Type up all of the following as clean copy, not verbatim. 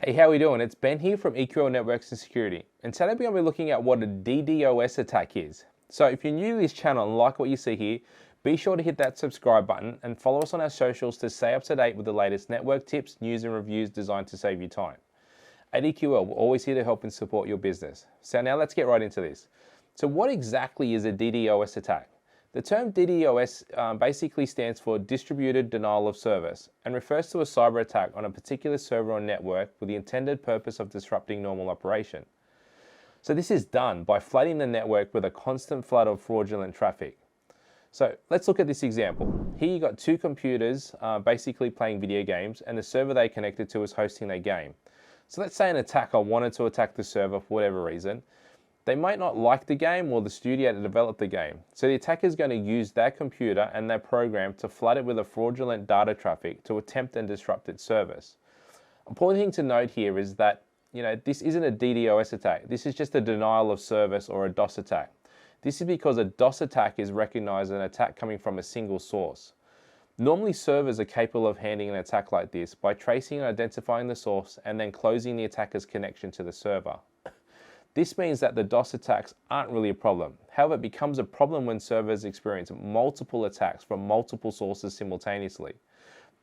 Hey, how are we doing? It's Ben here from EQL Networks and Security, and today we're going to be looking at what a DDoS attack is. So if you're new to this channel and like what you see here, be sure to hit that subscribe button and follow us on our socials to stay up to date with the latest network tips, news and reviews designed to save you time. At EQL, we're always here to help and support your business. So now let's get right into this. So what exactly is a DDoS attack? The term DDoS basically stands for Distributed Denial of Service and refers to a cyber attack on a particular server or network with the intended purpose of disrupting normal operation. So this is done by flooding the network with a constant flood of fraudulent traffic. So let's look at this example. Here you got two computers basically playing video games, and the server they connected to is hosting their game. So let's say an attacker wanted to attack the server for whatever reason. They might not like the game or the studio that developed the game. So the attacker is going to use their computer and their program to flood it with a fraudulent data traffic to attempt and disrupt its service. Important thing to note here is that this isn't a DDoS attack. This is just a denial of service or a DOS attack. This is because a DOS attack is recognized as an attack coming from a single source. Normally servers are capable of handling an attack like this by tracing and identifying the source and then closing the attacker's connection to the server. This means that the DOS attacks aren't really a problem. However, it becomes a problem when servers experience multiple attacks from multiple sources simultaneously.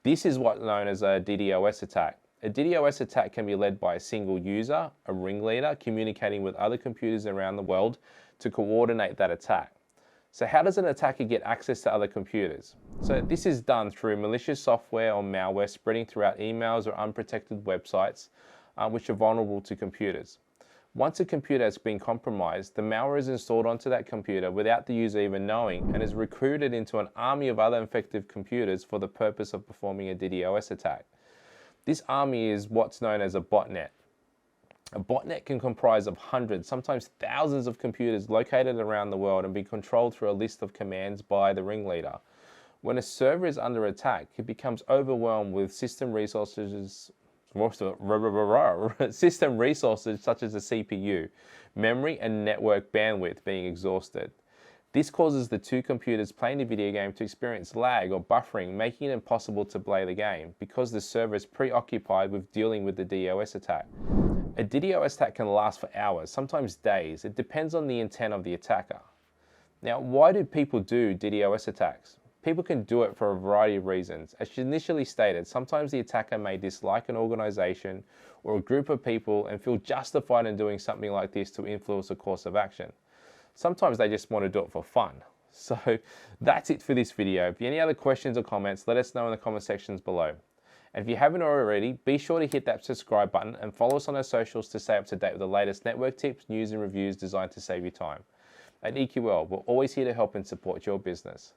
This is what's known as a DDoS attack. A DDoS attack can be led by a single user, a ringleader, communicating with other computers around the world to coordinate that attack. So how does an attacker get access to other computers? So this is done through malicious software or malware spreading throughout emails or unprotected websites, which are vulnerable to computers. Once a computer has been compromised, the malware is installed onto that computer without the user even knowing and is recruited into an army of other infected computers for the purpose of performing a DDoS attack. This army is what's known as a botnet. A botnet can comprise of hundreds, sometimes thousands of computers located around the world and be controlled through a list of commands by the ringleader. When a server is under attack, it becomes overwhelmed with system resources such as the CPU, memory and network bandwidth being exhausted. This causes the two computers playing the video game to experience lag or buffering, making it impossible to play the game because the server is preoccupied with dealing with the DDoS attack. A DDoS attack can last for hours, sometimes days. It depends on the intent of the attacker. Now, why do people do DDoS attacks? People can do it for a variety of reasons. As initially stated, sometimes the attacker may dislike an organization or a group of people and feel justified in doing something like this to influence a course of action. Sometimes they just want to do it for fun. So that's it for this video. If you have any other questions or comments, let us know in the comment sections below. And if you haven't already, be sure to hit that subscribe button and follow us on our socials to stay up to date with the latest network tips, news and reviews designed to save you time. At EQL, we're always here to help and support your business.